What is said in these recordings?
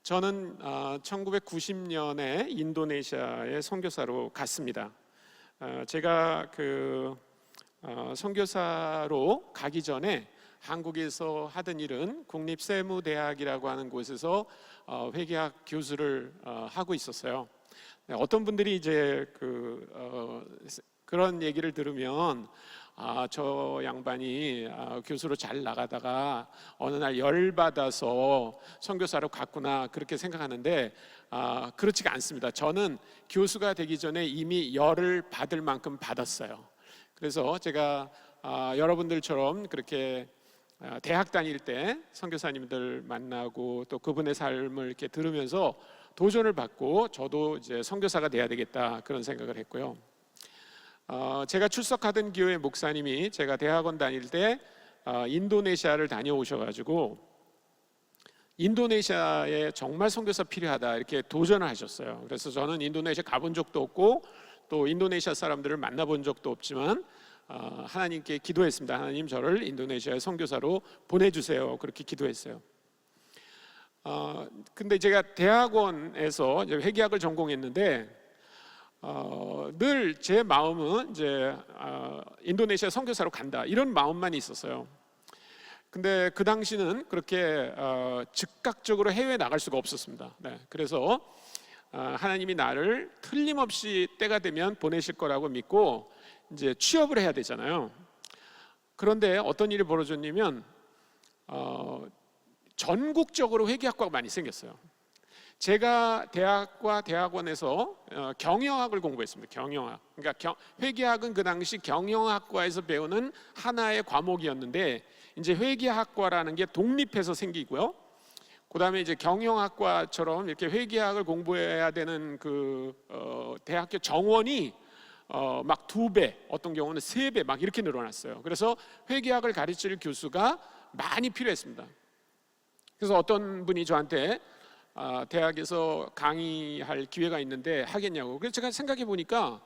저는 1990년에 인도네시아에 선교사로 갔습니다. 제가 선교사로 가기 전에 한국에서 하던 일은 국립세무대학이라고 하는 곳에서 회계학 교수를 하고 있었어요. 어떤 분들이 이제 그런 얘기를 들으면 저 양반이 교수로 잘 나가다가 어느 날 열받아서 선교사로 갔구나 그렇게 생각하는데 그렇지가 않습니다. 저는 교수가 되기 전에 이미 열을 받을 만큼 받았어요. 그래서 제가 여러분들처럼 그렇게 대학 다닐 때 선교사님들 만나고 또 그분의 삶을 이렇게 들으면서 도전을 받고 저도 이제 선교사가 돼야 되겠다 그런 생각을 했고요. 제가 출석하던 교회 목사님이 제가 대학원 다닐 때 인도네시아를 다녀오셔가지고 인도네시아에 정말 선교사 필요하다 이렇게 도전을 하셨어요. 그래서 저는 인도네시아 가본 적도 없고 또 인도네시아 사람들을 만나본 적도 없지만 하나님께 기도했습니다. 하나님 저를 인도네시아에 선교사로 보내주세요. 그렇게 기도했어요. 근데 제가 대학원에서 이제 회계학을 전공했는데 늘 제 마음은 이제 인도네시아 선교사로 간다 이런 마음만 있었어요. 근데 그 당시는 그렇게 즉각적으로 해외에 나갈 수가 없었습니다. 그래서 하나님이 나를 틀림없이 때가 되면 보내실 거라고 믿고 이제 취업을 해야 되잖아요. 그런데 어떤 일이 벌어졌냐면 전국적으로 회계학과가 많이 생겼어요. 제가 대학과 대학원에서 경영학을 공부했습니다. 경영학. 그러니까 회계학은 그 당시 경영학과에서 배우는 하나의 과목이었는데 이제 회계학과라는 게 독립해서 생기고요. 그다음에 이제 경영학과처럼 이렇게 회계학을 공부해야 되는 대학교 정원이 막 2배, 어떤 경우는 3배 막 이렇게 늘어났어요. 그래서 회계학을 가르칠 교수가 많이 필요했습니다. 그래서 어떤 분이 저한테 대학에서 강의할 기회가 있는데 하겠냐고. 그래서 제가 생각해 보니까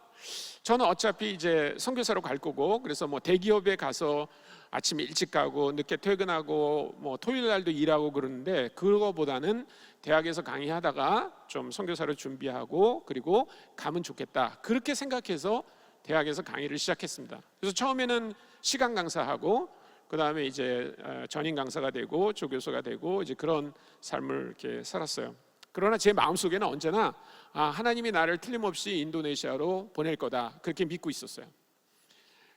저는 어차피 이제 선교사로 갈 거고 그래서 뭐 대기업에 가서 아침에 일찍 가고 늦게 퇴근하고 뭐 토요일 날도 일하고 그러는데 그거보다는 대학에서 강의하다가 좀 선교사로 준비하고 그리고 가면 좋겠다 그렇게 생각해서 대학에서 강의를 시작했습니다. 그래서 처음에는 시간 강사하고 그 다음에 이제 전임 강사가 되고 조교수가 되고 이제 그런 삶을 이렇게 살았어요. 그러나 제 마음속에는 언제나 하나님이 나를 틀림없이 인도네시아로 보낼 거다 그렇게 믿고 있었어요.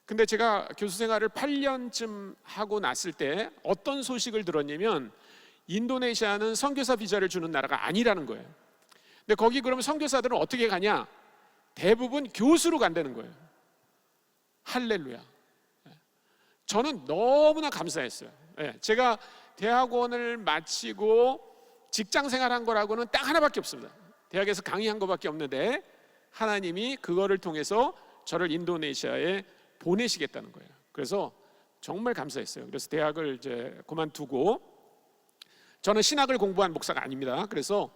근데 제가 교수 생활을 8년쯤 하고 났을 때 어떤 소식을 들었냐면 인도네시아는 선교사 비자를 주는 나라가 아니라는 거예요. 근데 거기 그러면 선교사들은 어떻게 가냐? 대부분 교수로 간다는 거예요. 할렐루야. 저는 너무나 감사했어요. 제가 대학원을 마치고 직장 생활한 거라고는 딱 하나밖에 없습니다. 대학에서 강의한 거밖에 없는데 하나님이 그거를 통해서 저를 인도네시아에 보내시겠다는 거예요. 그래서 정말 감사했어요. 그래서 대학을 이제 그만두고 저는 신학을 공부한 목사가 아닙니다. 그래서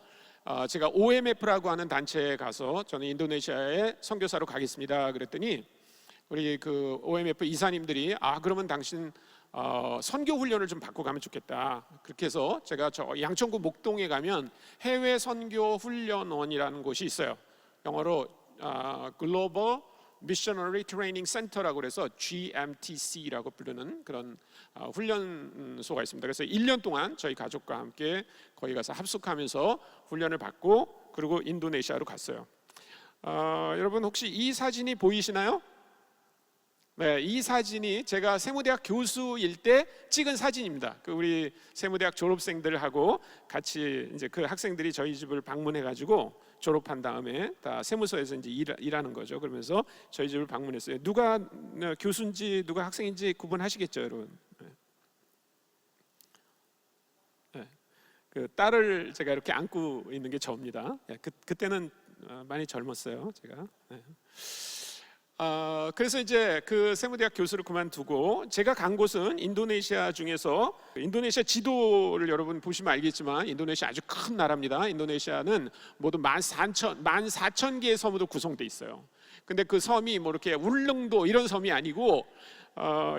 제가 OMF라고 하는 단체에 가서 저는 인도네시아에 선교사로 가겠습니다. 그랬더니 우리 OMF 이사님들이 그러면 당신 선교 훈련을 좀 받고 가면 좋겠다. 그렇게 해서 제가 저 양천구 목동에 가면 해외 선교 훈련원이라는 곳이 있어요. 영어로 Global Missionary Training Center라고 해서 GMTC라고 부르는 그런 훈련소가 있습니다. 그래서 1년 동안 저희 가족과 함께 거기 가서 합숙하면서 훈련을 받고 그리고 인도네시아로 갔어요. 여러분 혹시 이 사진이 보이시나요? 네, 이 사진이 제가 세무대학 교수일 때 찍은 사진입니다. 우리 세무대학 졸업생들하고 같이 이제 그 학생들이 저희 집을 방문해가지고 졸업한 다음에 다 세무서에서 이제 일하는 거죠. 그러면서 저희 집을 방문했어요. 누가 교수인지 누가 학생인지 구분하시겠죠, 여러분? 네. 그 딸을 제가 이렇게 안고 있는 게 저입니다. 그때는 많이 젊었어요, 제가. 네. 그래서 이제 그 세무대학 교수를 그만두고 제가 간 곳은 인도네시아 중에서 인도네시아 지도를 여러분 보시면 알겠지만 인도네시아 아주 큰 나라입니다. 인도네시아는 모두 14,000개의 섬으로 구성되어 있어요. 근데 그 섬이 뭐 이렇게 울릉도 이런 섬이 아니고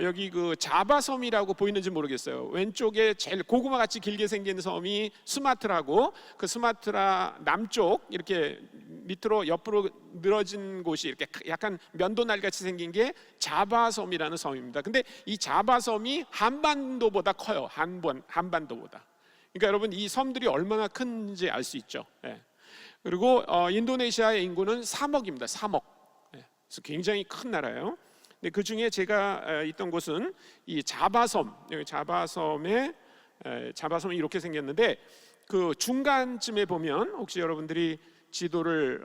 여기 그 자바섬이라고 보이는지 모르겠어요. 왼쪽에 제일 고구마 같이 길게 생긴 섬이 수마트라고, 그 수마트라 남쪽 이렇게 밑으로 옆으로 늘어진 곳이 이렇게 약간 면도날 같이 생긴 게 자바섬이라는 섬입니다. 근데 이 자바섬이 한반도보다 커요. 한반도보다. 그러니까 여러분 이 섬들이 얼마나 큰지 알 수 있죠. 예. 그리고 인도네시아의 인구는 3억입니다. 3억. 예. 그래서 굉장히 큰 나라예요. 근데 그 중에 제가 있던 곳은 이 자바섬. 여기 자바섬이 이렇게 생겼는데 그 중간쯤에 보면 혹시 여러분들이 지도를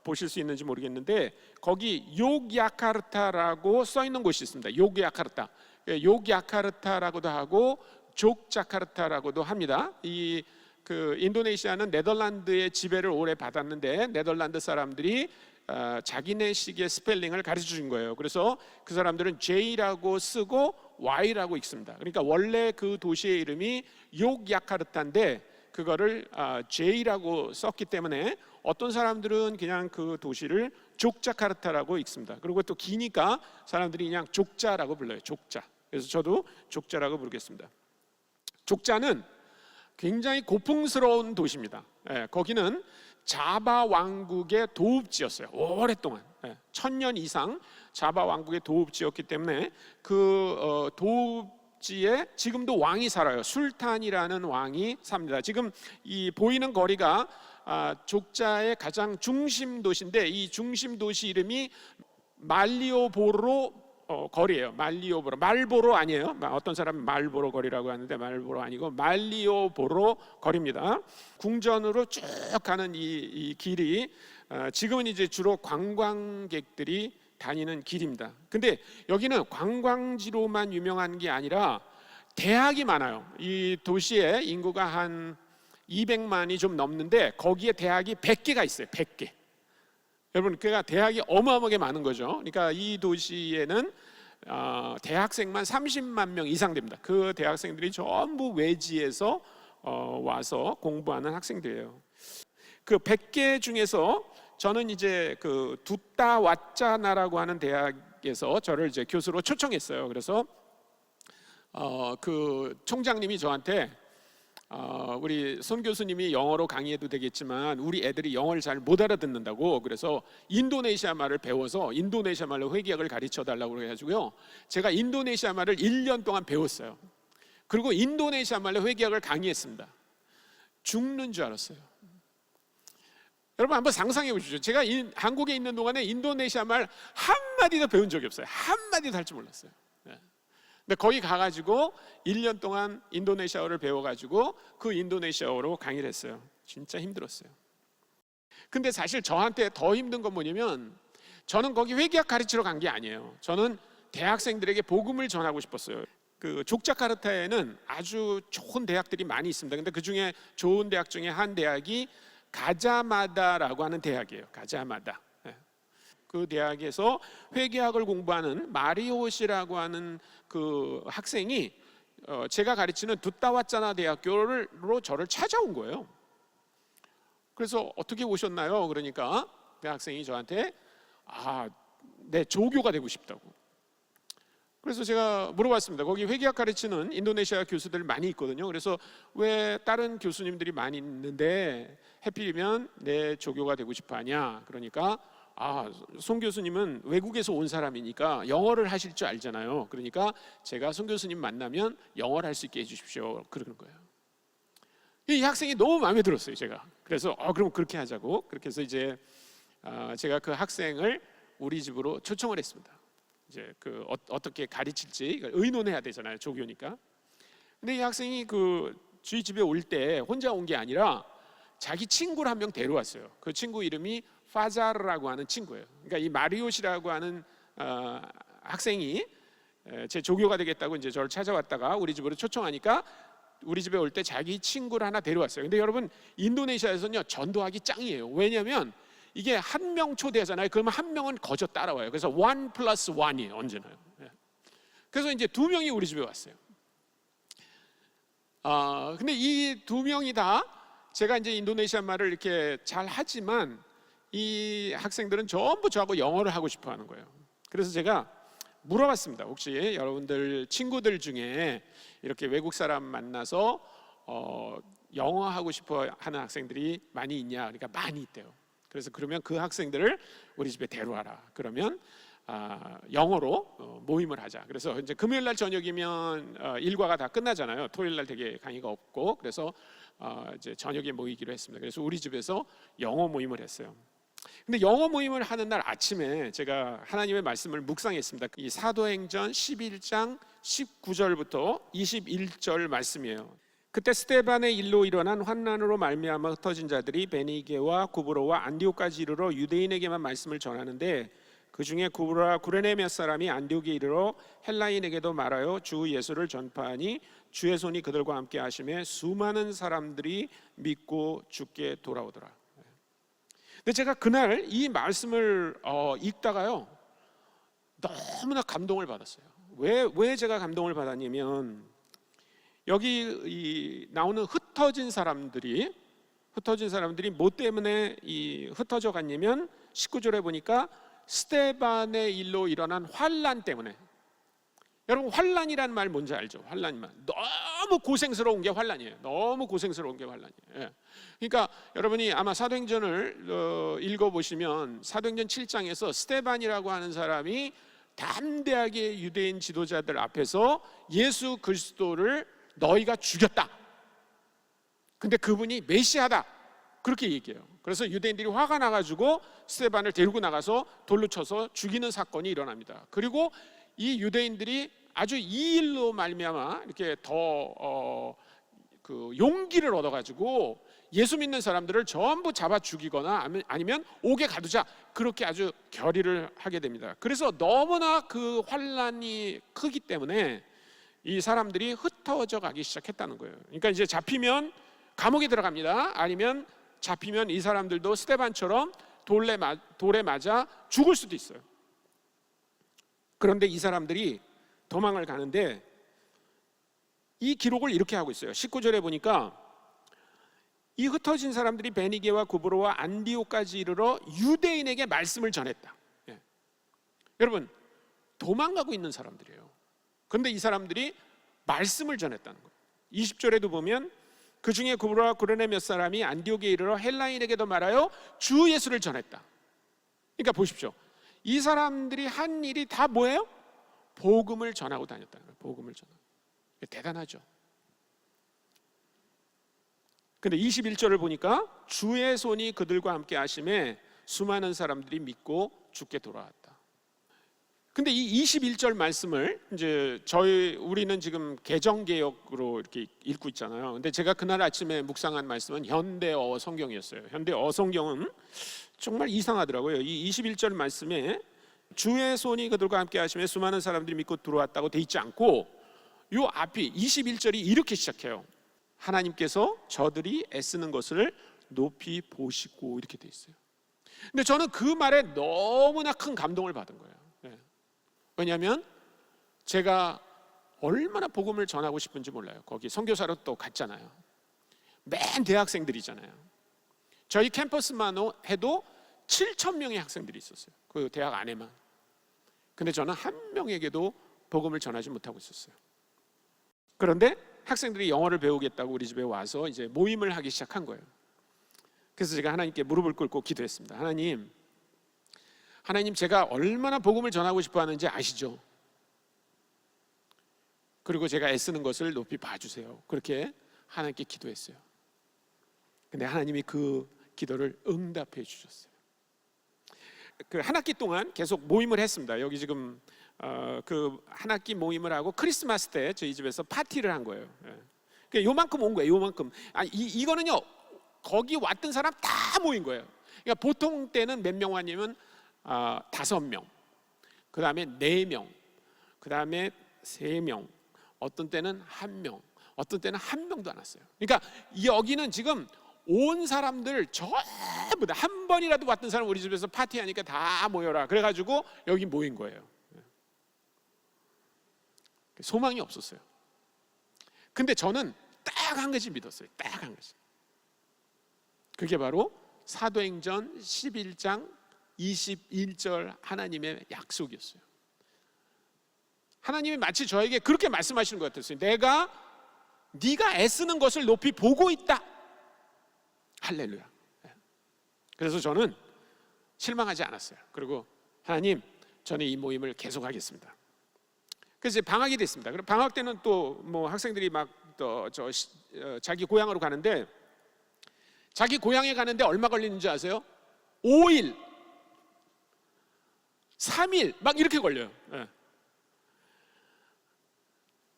보실 수 있는지 모르겠는데 거기 욕야카르타라고 써 있는 곳이 있습니다. 욕야카르타. 욕야카르타라고도 하고 족자카르타라고도 합니다. 이 그 인도네시아는 네덜란드의 지배를 오래 받았는데 네덜란드 사람들이 자기네식의 스펠링을 가르쳐 준 거예요. 그래서 그 사람들은 J라고 쓰고 Y라고 읽습니다. 그러니까 원래 그 도시의 이름이 욕야카르타인데 그거를 J라고 썼기 때문에 어떤 사람들은 그냥 그 도시를 족자카르타라고 읽습니다. 그리고 또 기니까 사람들이 그냥 족자라고 불러요. 족자. 그래서 저도 족자라고 부르겠습니다. 족자는 굉장히 고풍스러운 도시입니다. 거기는 자바 왕국의 도읍지였어요. 오랫동안 1000년 이상 자바 왕국의 도읍지였기 때문에 그 도읍지에 지금도 왕이 살아요. 술탄이라는 왕이 삽니다. 지금 이 보이는 거리가 족자의 가장 중심 도시인데 이 중심 도시 이름이 말리오보로 거리예요. 말리오보로. 말보로 아니에요. 어떤 사람은 말보로 거리라고 하는데 말보로 아니고 말리오보로 거리입니다. 궁전으로 쭉 가는 이 길이 지금은 이제 주로 관광객들이 다니는 길입니다. 근데 여기는 관광지로만 유명한 게 아니라 대학이 많아요. 이 도시에 인구가 한 200만이 좀 넘는데 거기에 대학이 100개가 있어요. 100개. 여러분, 그러니까 대학이 어마어마하게 많은 거죠. 그러니까 이 도시에는 대학생만 30만 명 이상 됩니다. 그 대학생들이 전부 외지에서 와서 공부하는 학생들이에요. 그 100개 중에서 저는 이제 그 두따와짜나라고 하는 대학에서 저를 이제 교수로 초청했어요. 그래서 그 총장님이 저한테 우리 손 교수님이 영어로 강의해도 되겠지만 우리 애들이 영어를 잘 못 알아듣는다고, 그래서 인도네시아 말을 배워서 인도네시아 말로 회계학을 가르쳐 달라고 해가지고요, 제가 인도네시아 말을 1년 동안 배웠어요. 그리고 인도네시아 말로 회계학을 강의했습니다. 죽는 줄 알았어요. 여러분 한번 상상해 보십시오. 제가 한국에 있는 동안에 인도네시아 말 한마디도 배운 적이 없어요. 한마디도 할 줄 몰랐어요. 근데 거기 가가지고 1년 동안 인도네시아어를 배워가지고 그 인도네시아어로 강의를 했어요. 진짜 힘들었어요. 근데 사실 저한테 더 힘든 건 뭐냐면 저는 거기 회계학 가르치러 간 게 아니에요. 저는 대학생들에게 복음을 전하고 싶었어요. 그 족자카르타에는 아주 좋은 대학들이 많이 있습니다. 근데 그 중에 좋은 대학 중에 한 대학이 가자마다라고 하는 대학이에요. 가자마다. 그 대학에서 회계학을 공부하는 마리오시라고 하는 그 학생이 제가 가르치는 두따와짜나 대학교로 저를 찾아온 거예요. 그래서 어떻게 오셨나요? 그러니까 그 학생이 저한테 내 조교가 되고 싶다고. 그래서 제가 물어봤습니다. 거기 회계학 가르치는 인도네시아 교수들 많이 있거든요. 그래서 왜 다른 교수님들이 많이 있는데 하필이면 내 조교가 되고 싶어 하냐? 그러니까 송 교수님은 외국에서 온 사람이니까 영어를 하실 줄 알잖아요. 그러니까 제가 송 교수님 만나면 영어를 할 수 있게 해주십시오. 그러는 거예요. 이 학생이 너무 마음에 들었어요, 제가. 그래서 그럼 그렇게 하자고. 그렇게 해서 이제 제가 그 학생을 우리 집으로 초청을 했습니다. 이제 그 어떻게 가르칠지 의논해야 되잖아요, 조교니까. 근데 이 학생이 그 저희 집에 올 때 혼자 온 게 아니라 자기 친구를 한 명 데려왔어요. 그 친구 이름이 파자르라고 하는 친구예요. 그러니까 이 마리오시라고 하는 학생이 제 조교가 되겠다고 이제 저를 찾아왔다가 우리 집으로 초청하니까 우리 집에 올 때 자기 친구를 하나 데려왔어요. 근데 여러분 인도네시아에서는요 전도하기 짱이에요. 왜냐하면 이게 한 명 초대하잖아요. 그러면 한 명은 거저 따라와요. 그래서 1+1이에요. 언제나요. 그래서 이제 2명이 우리 집에 왔어요. 근데 이 2명이 다 제가 이제 인도네시아 말을 이렇게 잘 하지만 이 학생들은 전부 저하고 영어를 하고 싶어 하는 거예요. 그래서 제가 물어봤습니다. 혹시 여러분들 친구들 중에 이렇게 외국 사람 만나서 영어 하고 싶어 하는 학생들이 많이 있냐? 그러니까 많이 있대요. 그래서 그러면 그 학생들을 우리 집에 데려와라. 그러면 영어로 모임을 하자. 그래서 이제 금요일 날 저녁이면 일과가 다 끝나잖아요. 토요일 날 되게 강의가 없고, 그래서 이제 저녁에 모이기로 했습니다. 그래서 우리 집에서 영어 모임을 했어요. 근데 영어 모임을 하는 날 아침에 제가 하나님의 말씀을 묵상했습니다. 이 사도행전 11장 19절부터 21절 말씀이에요. 그때 스데반의 일로 일어난 환난으로 말미암아 흩어진 자들이 베니게와 구브로와 안디옥까지 이르러 유대인에게만 말씀을 전하는데, 그 중에 구브로와 구레네 몇 사람이 안디옥에 이르러 헬라인에게도 말하여 주 예수를 전파하니 주의 손이 그들과 함께 하심에 수많은 사람들이 믿고 주께 돌아오더라. 근데 제가 그날 이 말씀을 읽다가요, 너무나 감동을 받았어요. 왜 제가 감동을 받았냐면, 여기 나오는 흩어진 사람들이 뭐 때문에 흩어져 갔냐면, 19절에 보니까 스데반의 일로 일어난 환난 때문에. 여러분, 환난이라는 말 뭔지 알죠? 환난이만 너무 고생스러운 게 환난이에요. 너무 고생스러운 게 환난이에요. 그러니까 여러분이 아마 사도행전을 읽어보시면 사도행전 7장에서 스데반이라고 하는 사람이 담대하게 유대인 지도자들 앞에서 예수 그리스도를 너희가 죽였다. 근데 그분이 메시아다. 그렇게 얘기해요. 그래서 유대인들이 화가 나가지고 스데반을 데리고 나가서 돌로 쳐서 죽이는 사건이 일어납니다. 그리고 이 유대인들이 아주 이 일로 말미암아 이렇게 더 용기를 얻어가지고 예수 믿는 사람들을 전부 잡아 죽이거나 아니면 옥에 가두자, 그렇게 아주 결의를 하게 됩니다. 그래서 너무나 그 환난이 크기 때문에 이 사람들이 흩어져 가기 시작했다는 거예요. 그러니까 이제 잡히면 감옥에 들어갑니다. 아니면 잡히면 이 사람들도 스데반처럼 돌에 맞아 죽을 수도 있어요. 그런데 이 사람들이 도망을 가는데 이 기록을 이렇게 하고 있어요. 19절에 보니까 이 흩어진 사람들이 베니게와 구브로와 안디옥까지 이르러 유대인에게 말씀을 전했다. 여러분, 도망가고 있는 사람들이에요. 그런데 이 사람들이 말씀을 전했다는 거예요. 20절에도 보면 그 중에 구브로와 구레네 몇 사람이 안디옥에 이르러 헬라인에게도 말하여 주 예수를 전했다. 그러니까 보십시오. 이 사람들이 한 일이 다 뭐예요? 복음을 전하고 다녔다는 거예요. 복음을 전하고. 대단하죠. 근데 21절을 보니까 주의 손이 그들과 함께 하심에 수많은 사람들이 믿고 주께 돌아왔다. 근데 이 21절 말씀을 이제 우리는 지금 개정개역으로 이렇게 읽고 있잖아요. 근데 제가 그날 아침에 묵상한 말씀은 현대어 성경이었어요. 현대어 성경은 정말 이상하더라고요. 이 21절 말씀에 주의 손이 그들과 함께 하심에 수많은 사람들이 믿고 들어왔다고 돼 있지 않고, 요 앞이 21절이 이렇게 시작해요. 하나님께서 저들이 애쓰는 것을 높이 보시고, 이렇게 돼 있어요. 근데 저는 그 말에 너무나 큰 감동을 받은 거예요. 왜냐하면 제가 얼마나 복음을 전하고 싶은지 몰라요. 거기 선교사로 또 갔잖아요. 맨 대학생들이잖아요. 저희 캠퍼스만 해도 7,000명의 학생들이 있었어요. 그 대학 안에만. 근데 저는 한 명에게도 복음을 전하지 못하고 있었어요. 그런데 학생들이 영어를 배우겠다고 우리 집에 와서 이제 모임을 하기 시작한 거예요. 그래서 제가 하나님께 무릎을 꿇고 기도했습니다. 하나님, 제가 얼마나 복음을 전하고 싶어 하는지 아시죠? 그리고 제가 애쓰는 것을 높이 봐주세요. 그렇게 하나님께 기도했어요. 근데 하나님이 그 기도를 응답해 주셨어요. 그 한 학기 동안 계속 모임을 했습니다. 여기 지금 그 한 학기 모임을 하고 크리스마스 때 저희 집에서 파티를 한 거예요. 그러니까 요만큼 온 거예요. 요만큼. 이거는요, 거기 왔던 사람 다 모인 거예요. 그러니까 보통 때는 몇 명 왔냐면 5명, 그 다음에 4명, 그 다음에 3명, 어떤 때는 1명, 어떤 때는 1명도 안 왔어요. 그러니까 여기는 지금 온 사람들 전부 다 한 번이라도 왔던 사람 우리 집에서 파티하니까 다 모여라. 그래가지고 여기 모인 거예요. 소망이 없었어요. 근데 저는 딱 한 가지 믿었어요. 딱 한 가지. 그게 바로 사도행전 11장 21절 하나님의 약속이었어요. 하나님이 마치 저에게 그렇게 말씀하시는 것 같았어요. 네가 애쓰는 것을 높이 보고 있다. 할렐루야. 그래서 저는 실망하지 않았어요. 그리고 하나님, 저는 이 모임을 계속하겠습니다. 그래서 방학이 됐습니다. 그럼 방학 때는 또 뭐 학생들이 막 자기 고향으로 가는데, 자기 고향에 가는데 얼마 걸리는지 아세요? 5일, 3일 막 이렇게 걸려요.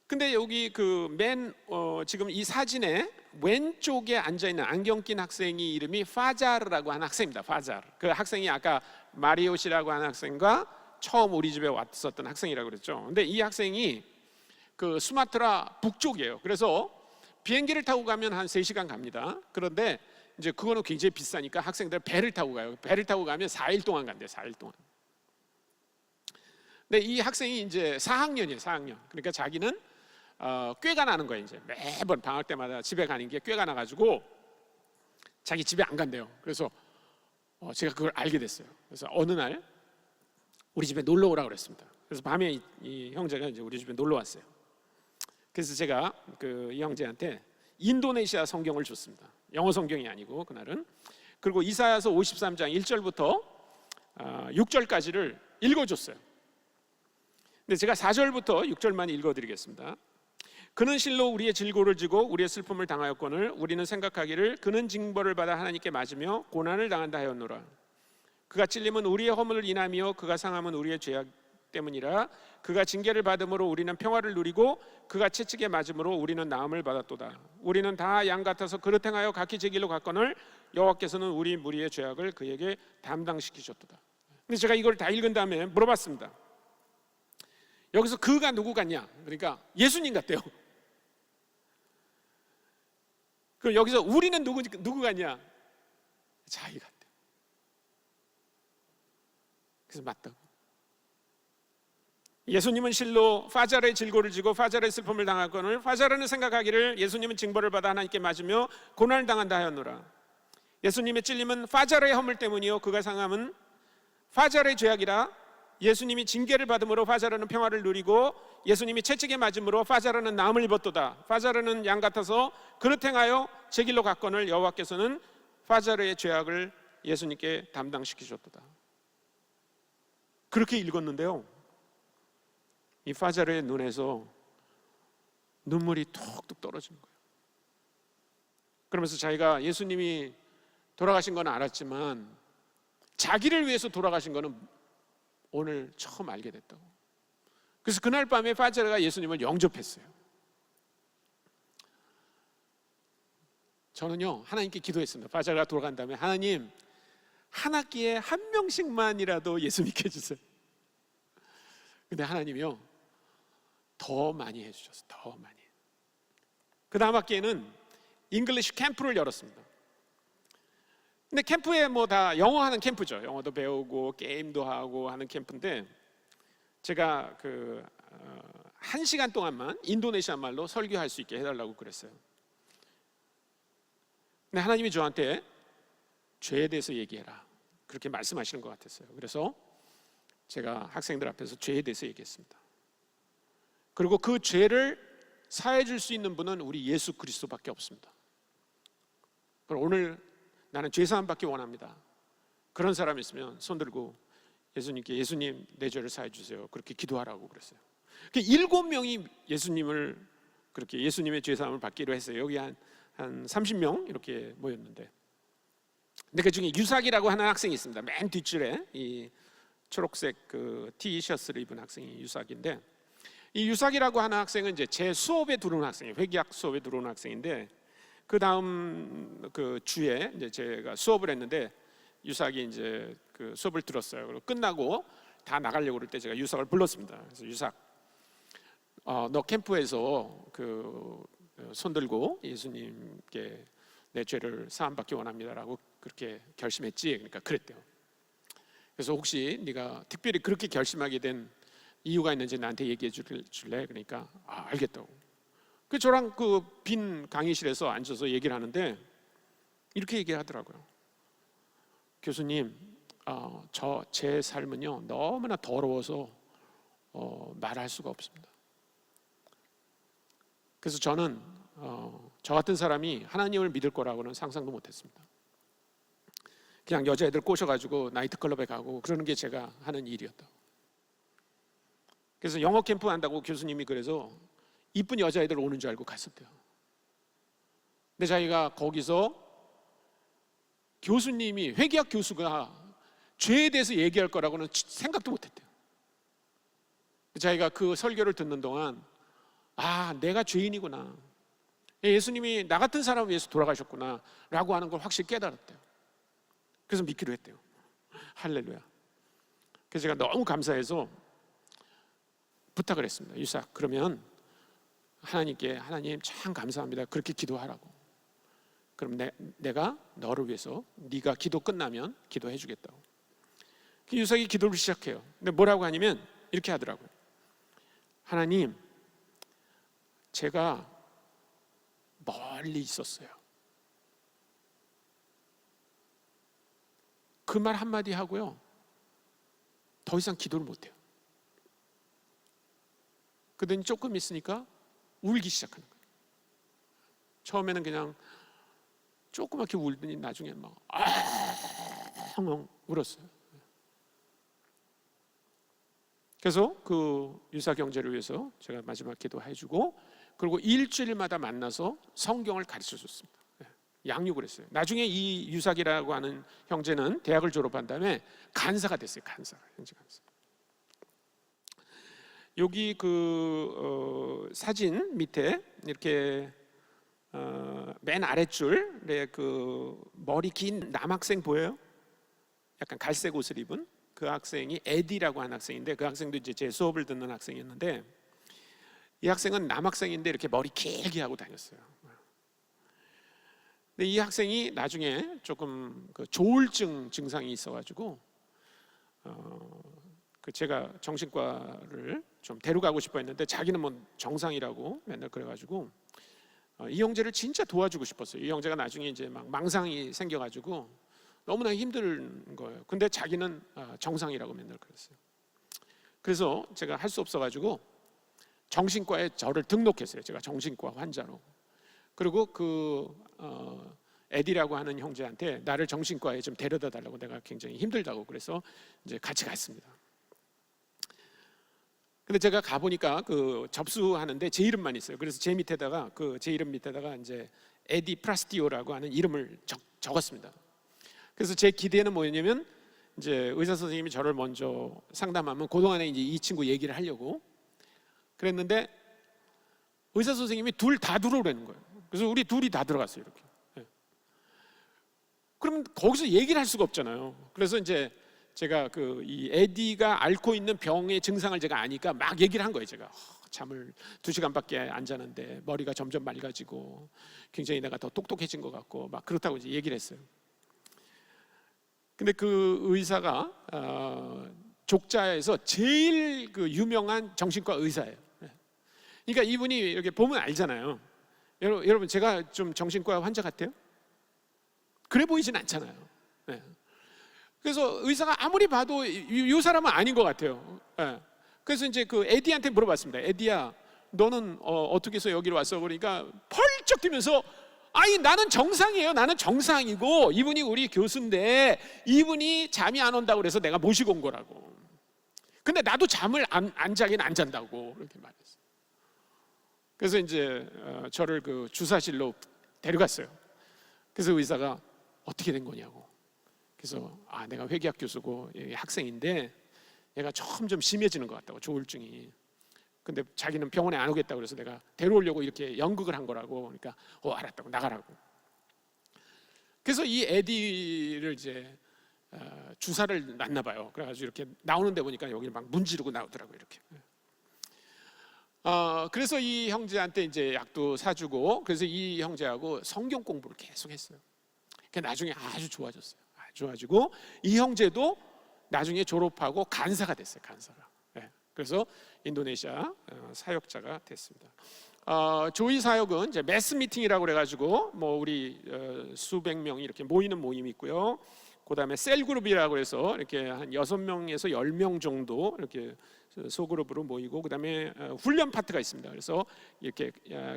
근데 여기 지금 이 사진에 왼쪽에 앉아있는 안경 낀 학생이 이름이 파자르라고 하는 학생입니다. 파자르. 그 학생이 아까 마리오시라고 하는 학생과 처음 우리 집에 왔었던 학생이라고 그랬죠. 근데 이 학생이 그 수마트라 북쪽이에요. 그래서 비행기를 타고 가면 한 3시간 갑니다. 그런데 이제 그거는 굉장히 비싸니까 학생들 배를 타고 가요. 배를 타고 가면 4일 동안 간대요. 4일 동안. 근데 이 학생이 이제 4학년이에요. 4학년. 그러니까 자기는 꾀가 나는 거예요. 이제 매번 방학 때마다 집에 가는 게 꾀가 나가지고 자기 집에 안 간대요. 그래서 제가 그걸 알게 됐어요. 그래서 어느 날 우리 집에 놀러 오라고 그랬습니다. 그래서 밤에 이 형제가 이제 우리 집에 놀러 왔어요. 그래서 제가 이 형제한테 인도네시아 성경을 줬습니다. 영어 성경이 아니고 그날은. 그리고 이사야서 53장 1절부터 6절까지를 읽어줬어요. 근데 제가 4절부터 6절만 읽어드리겠습니다. 그는 실로 우리의 질고를 지고 우리의 슬픔을 당하였거늘 우리는 생각하기를 그는 징벌을 받아 하나님께 맞으며 고난을 당한다 하였노라. 그가 찔림은 우리의 허물을 인하며 그가 상함은 우리의 죄악 때문이라. 그가 징계를 받음으로 우리는 평화를 누리고 그가 채찍에 맞음으로 우리는 나음을 받았도다. 우리는 다 양 같아서 그릇 행하여 각기 제 길로 갔거늘 여호와께서는 우리 무리의 죄악을 그에게 담당시키셨도다. 근데 제가 이걸 다 읽은 다음에 물어봤습니다. 여기서 그가 누구 같냐? 그러니까 예수님 같대요. 그럼 여기서 우리는 누구 같냐? 자기 같대요. 그래서 맞다고. 예수님은 실로 파자르의 질고를 지고 파자르의 슬픔을 당하거늘 파자르는 생각하기를 예수님은 징벌을 받아 하나님께 맞으며 고난을 당한다 하였노라. 예수님의 찔림은 파자르의 허물 때문이요 그가 상함은 파자르의 죄악이라. 예수님이 징계를 받음으로 파자르는 평화를 누리고 예수님이 채찍에 맞음으로 파자르는 나음을 입었도다. 파자르는 양 같아서 그릇 행하여 제 길로 갔거늘 여호와께서는 파자르의 죄악을 예수님께 담당시키셨도다. 그렇게 읽었는데요, 이 파자르의 눈에서 눈물이 톡톡 떨어지는 거예요. 그러면서 자기가 예수님이 돌아가신 건 알았지만 자기를 위해서 돌아가신 거는 오늘 처음 알게 됐다고. 그래서 그날 밤에 파자르가 예수님을 영접했어요. 저는요 하나님께 기도했습니다. 파자르가 돌아간 다음에 하나님, 한 학기에 한 명씩만이라도 예수 믿게 해주세요. 근데 하나님이요 더 많이 해주셨어요. 더 많이. 그 다음 학기에는 잉글리시 캠프를 열었습니다. 근데 캠프에 뭐 다 영어 하는 캠프죠. 영어도 배우고 게임도 하고 하는 캠프인데 제가 1시간 동안만 인도네시아 말로 설교할 수 있게 해달라고 그랬어요. 근데 하나님이 저한테 죄에 대해서 얘기해라 그렇게 말씀하시는 것 같았어요. 그래서 제가 학생들 앞에서 죄에 대해서 얘기했습니다. 그리고 그 죄를 사해 줄 수 있는 분은 우리 예수 그리스도밖에 없습니다. 그럼 오늘 나는 죄사함 받기 원합니다. 그런 사람 있으면 손 들고 예수님께 예수님 내 죄를 사해 주세요 그렇게 기도하라고 그랬어요. 7명이 예수님을 그렇게 예수님의 죄사함을 받기로 했어요. 여기 한 30명 이렇게 모였는데, 근데 그 중에 유삭이라고 하는 학생이 있습니다. 맨 뒷줄에 이 초록색 티셔츠를 입은 학생이 유삭인데, 이 유삭이라고 하는 학생은 이제 제 수업에 들어오는 학생이에요. 회계학 수업에 들어오는 학생인데, 그 다음 주에 이제 제가 수업을 했는데 유삭이 이제 수업을 들었어요. 그리고 끝나고 다 나가려고 그럴 때 제가 유삭을 불렀습니다. 그래서 유삭, 너 캠프에서 손 들고 예수님께 내 죄를 사함받기 원합니다라고 그렇게 결심했지? 그러니까 그랬대요. 그래서 혹시 네가 특별히 그렇게 결심하게 된 이유가 있는지 나한테 얘기해 줄래? 그러니까 알겠다고. 저랑 빈 강의실에서 앉아서 얘기를 하는데 이렇게 얘기를 하더라고요. 교수님, 제 삶은요 너무나 더러워서 말할 수가 없습니다. 그래서 저는 저 같은 사람이 하나님을 믿을 거라고는 상상도 못했습니다. 그냥 여자애들 꼬셔가지고 나이트클럽에 가고 그러는 게 제가 하는 일이었다고. 그래서 영어 캠프 한다고 교수님이 그래서 이쁜 여자애들 오는 줄 알고 갔었대요. 근데 자기가 거기서 교수님이, 회계학 교수가 죄에 대해서 얘기할 거라고는 생각도 못했대요. 자기가 그 설교를 듣는 동안 내가 죄인이구나, 예수님이 나 같은 사람을 위해서 돌아가셨구나 라고 하는 걸 확실히 깨달았대요. 그래서 믿기로 했대요. 할렐루야. 그래서 제가 너무 감사해서 부탁을 했습니다. 유삭, 그러면 하나님께, 하나님 참 감사합니다, 그렇게 기도하라고. 그럼 내가 너를 위해서 네가 기도 끝나면 기도해 주겠다고. 유삭이 기도를 시작해요. 근데 뭐라고 하냐면 이렇게 하더라고요. 하나님, 제가 멀리 있었어요. 그 말 한마디 하고요, 더 이상 기도를 못해요. 그러더니 조금 있으니까 울기 시작하는 거예요. 처음에는 그냥 조그맣게 울더니 나중에 막 울었어요. 그래서 그 유사 경제를 위해서 제가 마지막 기도해주고, 그리고 일주일마다 만나서 성경을 가르쳐줬습니다. 양육을 했어요. 나중에 이 유삭이라고 하는 형제는 대학을 졸업한 다음에 간사가 됐어요. 현재 간사. 여기 사진 밑에 이렇게 맨 아랫줄에 그 머리 긴 남학생 보여요? 약간 갈색 옷을 입은 그 학생이 에디라고 하는 학생인데, 그 학생도 이제 제 수업을 듣는 학생이었는데, 이 학생은 남학생인데 이렇게 머리 길게 하고 다녔어요. 근데 이 학생이 나중에 조금 그 조울증 증상이 있어가지고 제가 정신과를 좀 데려가고 싶어 했는데 자기는 뭐 정상이라고 맨날 그래가지고 이 형제를 진짜 도와주고 싶었어요. 이 형제가 나중에 이제 막 망상이 생겨가지고 너무나 힘든 거예요. 근데 자기는 정상이라고 맨날 그랬어요. 그래서 제가 할 수 없어가지고 정신과에 저를 등록했어요. 제가 정신과 환자로. 그리고 에디라고 하는 형제한테 나를 정신과에 좀 데려다 달라고, 내가 굉장히 힘들다고 그래서 이제 같이 갔습니다. 근데 제가 가보니까 그 접수하는데 제 이름만 있어요. 그래서 제 밑에다가 제 이름 밑에다가 이제 에디 프라스티오라고 하는 이름을 적었습니다. 그래서 제 기대는 뭐였냐면, 이제 의사 선생님이 저를 먼저 상담하면 그동안에 이제 이 친구 얘기를 하려고 그랬는데, 의사 선생님이 둘 다 들어오라는 거예요. 그래서 우리 둘이 다 들어갔어요. 이렇게. 그럼 거기서 얘기를 할 수가 없잖아요. 그래서 이제 제가 이 에디가 앓고 있는 병의 증상을 제가 아니까 막 얘기를 한 거예요. 제가 잠을 2시간밖에 안 자는데 머리가 점점 맑아지고 굉장히 내가 더 똑똑해진 것 같고 막 그렇다고 이제 얘기를 했어요. 근데 그 의사가 족자에서 제일 유명한 정신과 의사예요. 그러니까 이분이 이렇게 보면 알잖아요. 여러분, 제가 좀 정신과 환자 같아요? 그래 보이진 않잖아요. 그래서 의사가 아무리 봐도 이 사람은 아닌 것 같아요. 그래서 이제 그 에디한테 물어봤습니다. 에디야, 너는 어떻게 해서 여기로 왔어? 그러니까 펄쩍 뛰면서, 아니 나는 정상이에요. 나는 정상이고 이분이 우리 교수인데 이분이 잠이 안 온다고 그래서 내가 모시고 온 거라고. 근데 나도 잠을 안 자긴 안 잔다고 그렇게 말했어요. 그래서 이제 저를 그 주사실로 데려갔어요. 그래서 의사가 어떻게 된 거냐고. 그래서 내가 회계학 교수고 학생인데 얘가 점점 심해지는 것 같다고, 조울증이. 근데 자기는 병원에 안 오겠다고 그래서 내가 데려오려고 이렇게 연극을 한 거라고. 그러니까 알았다고, 나가라고. 그래서 이 에디를 이제 주사를 놨나 봐요. 그래가지고 이렇게 나오는데 보니까 여기를 막 문지르고 나오더라고요. 이렇게. 그래서 이 형제한테 이제 약도 사주고, 그래서 이 형제하고 성경 공부를 계속 했어요. 나중에 아주 좋아졌어요. 아주 좋아지고 이 형제도 나중에 졸업하고 간사가 됐어요. 간사가. 그래서 인도네시아 사역자가 됐습니다. 조이 사역은 이제 매스 미팅이라고 그래가지고 뭐 우리 수백 명이 이렇게 모이는 모임이 있고요. 그다음에 셀그룹이라고 해서 이렇게 한 6명에서 10명 정도 이렇게 소그룹으로 모이고, 그다음에 훈련 파트가 있습니다. 그래서 이렇게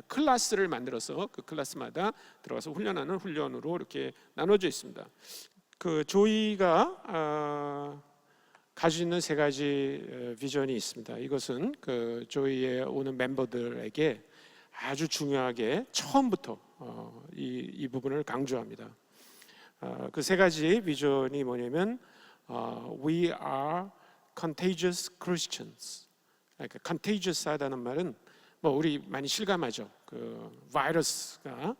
클래스를 만들어서 그 클래스마다 들어가서 훈련하는 훈련으로 이렇게 나눠져 있습니다. 그 조이가 가지고 있는 3가지 비전이 있습니다. 이것은 그 조이에 오는 멤버들에게 아주 중요하게 처음부터 이 부분을 강조합니다. 그 3가지 비전이 뭐냐면 We are contagious Christians. 그러니까 contagious하다는 말은 뭐 우리 많이 실감하죠. 그 바이러스가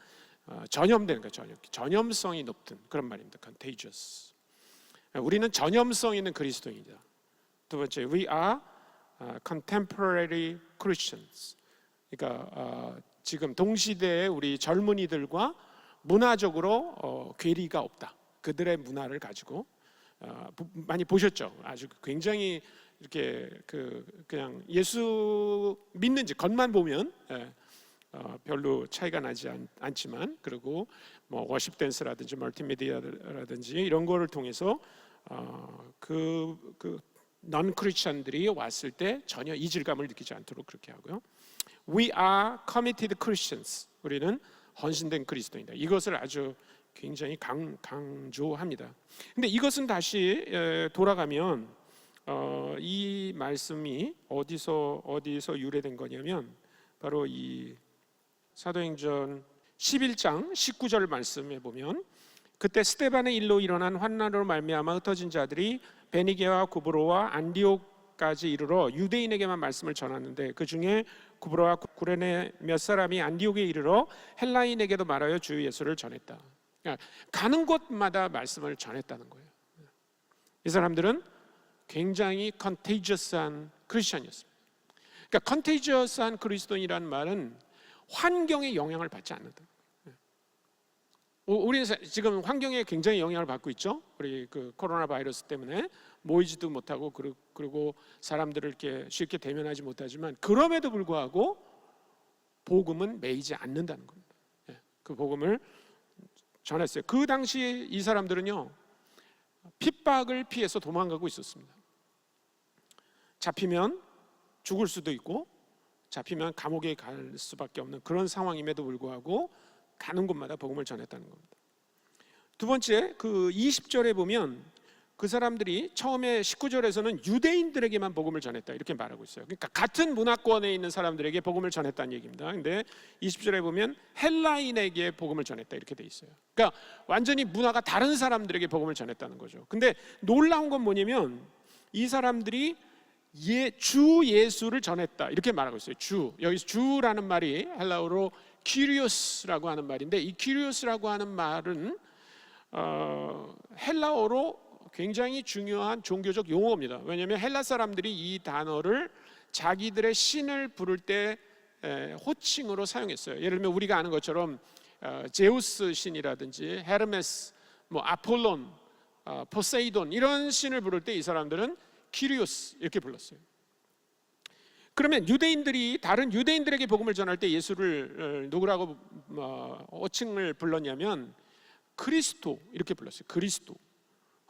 전염되는 거, 전염성이 높은 그런 말입니다. contagious. 우리는 전염성 있는 그리스도인이다. 두 번째, we are contemporary Christians. 그러니까 지금 동시대의 우리 젊은이들과 문화적으로 괴리가 없다. 그들의 문화를 가지고 많이 보셨죠? 아주 굉장히 이렇게 그냥 예수 믿는지 겉만 보면 별로 차이가 나지 않지만, 그리고 뭐 워십 댄스라든지 멀티미디어라든지 이런 거를 통해서 넌 크리스천들이 왔을 때 전혀 이질감을 느끼지 않도록 그렇게 하고요. We are committed Christians. 우리는 헌신된 그리스도인이다. 이것을 아주 굉장히 강조합니다. 근데 이것은 다시 돌아가면 이 말씀이 어디서 유래된 거냐면 바로 이 사도행전 11장 19절 말씀에 보면, 그때 스데반의 일로 일어난 환난으로 말미암아 흩어진 자들이 베니게와 구브로와 안디옥까지 이르러 유대인에게만 말씀을 전하는데, 그 중에 구브로와 구레네 몇 사람이 안디옥에 이르러 헬라인에게도 말하여 주 예수를 전했다. 그러니까 가는 곳마다 말씀을 전했다는 거예요. 이 사람들은 굉장히 contagious한 크리스천이었습니다. 그러니까 contagious한 그리스도인이라는 말은 환경에 영향을 받지 않는다. 우리는 지금 환경에 굉장히 영향을 받고 있죠. 우리 그 코로나 바이러스 때문에 모이지도 못하고 그리고 사람들을 이렇게 쉽게 대면하지 못하지만, 그럼에도 불구하고 복음은 매이지 않는다는 겁니다. 그 복음을 전했어요. 그 당시 이 사람들은요, 핍박을 피해서 도망가고 있었습니다. 잡히면 죽을 수도 있고 잡히면 감옥에 갈 수밖에 없는 그런 상황임에도 불구하고 가는 곳마다 복음을 전했다는 겁니다. 두 번째, 그 20절에 보면 그 사람들이 처음에 19절에서는 유대인들에게만 복음을 전했다 이렇게 말하고 있어요. 그러니까 같은 문화권에 있는 사람들에게 복음을 전했다는 얘기입니다. 근데 20절에 보면 헬라인에게 복음을 전했다 이렇게 돼 있어요. 그러니까 완전히 문화가 다른 사람들에게 복음을 전했다는 거죠. 근데 놀라운 건 뭐냐면 이 사람들이 주 예수를 전했다 이렇게 말하고 있어요. 여기서 주라는 말이 헬라어로 키리오스라고 하는 말인데, 이 키리오스라고 하는 말은 헬라어로 굉장히 중요한 종교적 용어입니다. 왜냐하면 헬라 사람들이 이 단어를 자기들의 신을 부를 때 호칭으로 사용했어요. 예를 들면 우리가 아는 것처럼 제우스 신이라든지 헤르메스, 뭐 아폴론, 포세이돈 이런 신을 부를 때 이 사람들은 키리오스 이렇게 불렀어요. 그러면 유대인들이 다른 유대인들에게 복음을 전할 때 예수를 누구라고 호칭을 불렀냐면 그리스도 이렇게 불렀어요. 그리스도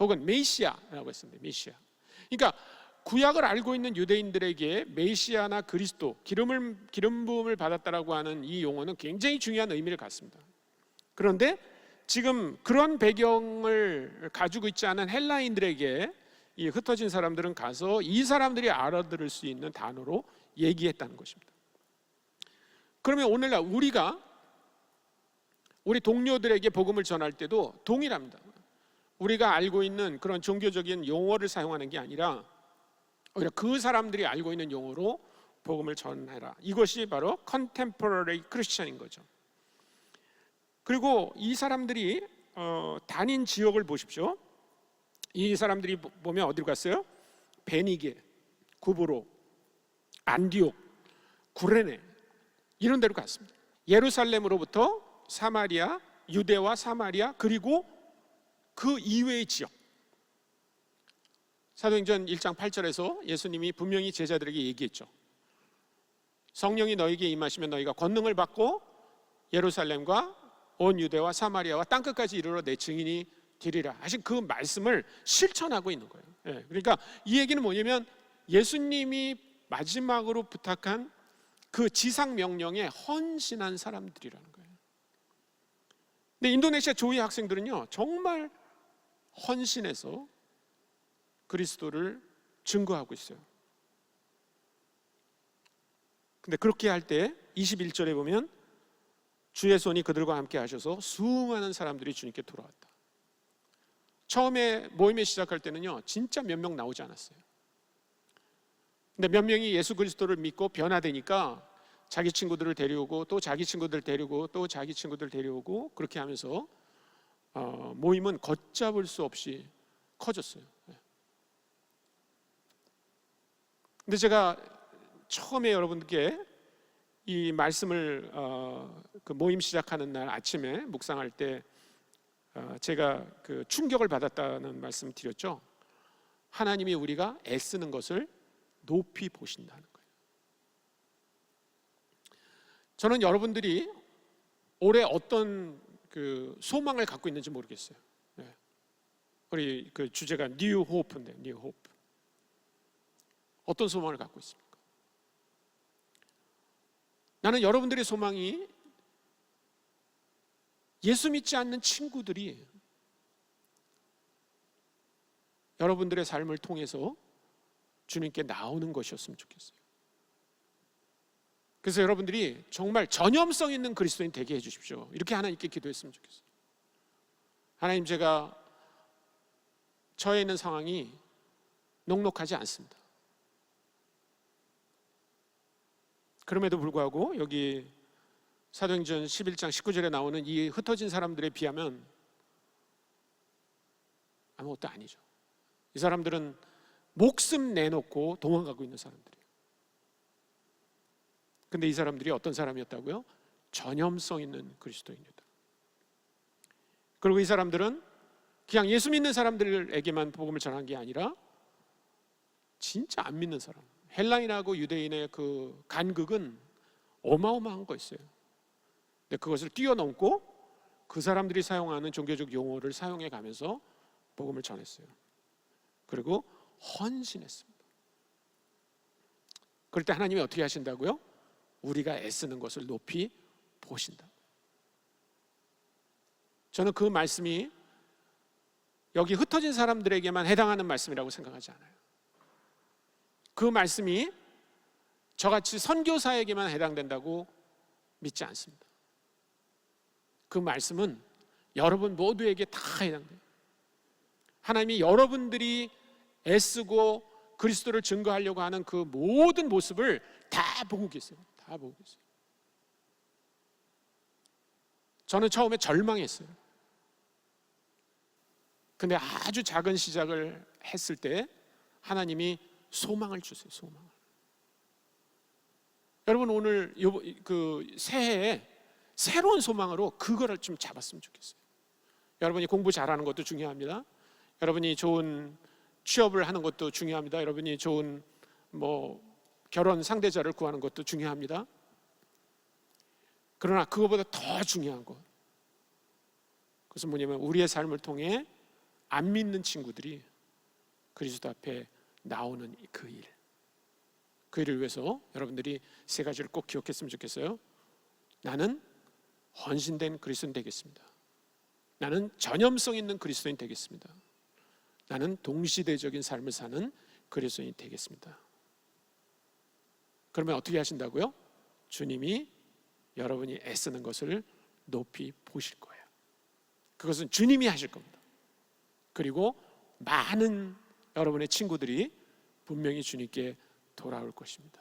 혹은 메시아라고 했습니다. 메시아. 그러니까 구약을 알고 있는 유대인들에게 메시아나 그리스도, 기름 부음을 받았다라고 하는 이 용어는 굉장히 중요한 의미를 갖습니다. 그런데 지금 그런 배경을 가지고 있지 않은 헬라인들에게 이 흩어진 사람들은 가서 이 사람들이 알아들을 수 있는 단어로 얘기했다는 것입니다. 그러면 오늘날 우리 동료들에게 복음을 전할 때도 동일합니다. 우리가 알고 있는 그런 종교적인 용어를 사용하는 게 아니라 오히려 그 사람들이 알고 있는 용어로 복음을 전해라. 이것이 바로 컨템포러리 크리스천인 거죠. 그리고 이 사람들이 다닌 지역을 보십시오. 이 사람들이 보면 어디로 갔어요? 베니게, 구브로, 안디옥, 구레네 이런 데로 갔습니다. 예루살렘으로부터 사마리아, 유대와 사마리아, 그리고 그 이외의 지역. 사도행전 1장 8절에서 예수님이 분명히 제자들에게 얘기했죠. 성령이 너에게 임하시면 너희가 권능을 받고 예루살렘과 온 유대와 사마리아와 땅끝까지 이르러 내 증인이 드리라 하신 그 말씀을 실천하고 있는 거예요. 예, 그러니까 이 얘기는 뭐냐면 예수님이 마지막으로 부탁한 그 지상 명령에 헌신한 사람들이라는 거예요. 근데 인도네시아 조이 학생들은요, 정말 헌신해서 그리스도를 증거하고 있어요. 근데 그렇게 할 때 21절에 보면 주의 손이 그들과 함께 하셔서 수많은 사람들이 주님께 돌아왔다. 처음에 모임에 시작할 때는요, 진짜 몇 명 나오지 않았어요. 근데 몇 명이 예수 그리스도를 믿고 변화되니까 자기 친구들을 데려오고 또 자기 친구들 데리고 또 자기 친구들 데려오고 그렇게 하면서 모임은 걷잡을 수 없이 커졌어요. 근데 제가 처음에 여러분들께 이 말씀을 그 모임 시작하는 날 아침에 묵상할 때 제가 그 충격을 받았다는 말씀 드렸죠. 하나님이 우리가 애쓰는 것을 높이 보신다는 거예요. 저는 여러분들이 올해 어떤 그 소망을 갖고 있는지 모르겠어요. 우리 그 주제가 뉴 호프인데, 뉴 호프. 어떤 소망을 갖고 있습니까? 나는 여러분들의 소망이 예수 믿지 않는 친구들이 여러분들의 삶을 통해서 주님께 나오는 것이었으면 좋겠어요. 그래서 여러분들이 정말 전염성 있는 그리스도인 되게 해주십시오. 이렇게 하나님께 기도했으면 좋겠어요. 하나님, 제가 처해 있는 상황이 녹록하지 않습니다. 그럼에도 불구하고 여기 사도행전 11장 19절에 나오는 이 흩어진 사람들에 비하면 아무것도 아니죠. 이 사람들은 목숨 내놓고 도망가고 있는 사람들이에요. 근데 이 사람들이 어떤 사람이었다고요? 전염성 있는 그리스도인이다. 그리고 이 사람들은 그냥 예수 믿는 사람들에게만 복음을 전한 게 아니라 진짜 안 믿는 사람, 헬라인하고 유대인의 그 간극은 어마어마한 거였어요. 근데 그것을 뛰어넘고 그 사람들이 사용하는 종교적 용어를 사용해 가면서 복음을 전했어요. 그리고 헌신했습니다. 그럴 때 하나님이 어떻게 하신다고요? 우리가 애쓰는 것을 높이 보신다. 저는 그 말씀이 여기 흩어진 사람들에게만 해당하는 말씀이라고 생각하지 않아요. 그 말씀이 저같이 선교사에게만 해당된다고 믿지 않습니다. 그 말씀은 여러분 모두에게 다 해당돼요. 하나님이 여러분들이 애쓰고 그리스도를 증거하려고 하는 그 모든 모습을 다 보고 계세요. 다 보고 계세요. 저는 처음에 절망했어요. 근데 아주 작은 시작을 했을 때 하나님이 소망을 주세요. 소망을. 여러분, 오늘 그 새해에 새로운 소망으로 그거를 좀 잡았으면 좋겠어요. 여러분이 공부 잘하는 것도 중요합니다. 여러분이 좋은 취업을 하는 것도 중요합니다. 여러분이 좋은 결혼 상대자를 구하는 것도 중요합니다. 그러나 그거보다 더 중요한 것, 그것은 뭐냐면 우리의 삶을 통해 안 믿는 친구들이 그리스도 앞에 나오는 그 일, 그 일을 위해서 여러분들이 세 가지를 꼭 기억했으면 좋겠어요. 나는 헌신된 그리스도인 되겠습니다. 나는 전염성 있는 그리스도인 되겠습니다. 나는 동시대적인 삶을 사는 그리스도인이 되겠습니다. 그러면 어떻게 하신다고요? 주님이 여러분이 애쓰는 것을 높이 보실 거예요. 그것은 주님이 하실 겁니다. 그리고 많은 여러분의 친구들이 분명히 주님께 돌아올 것입니다.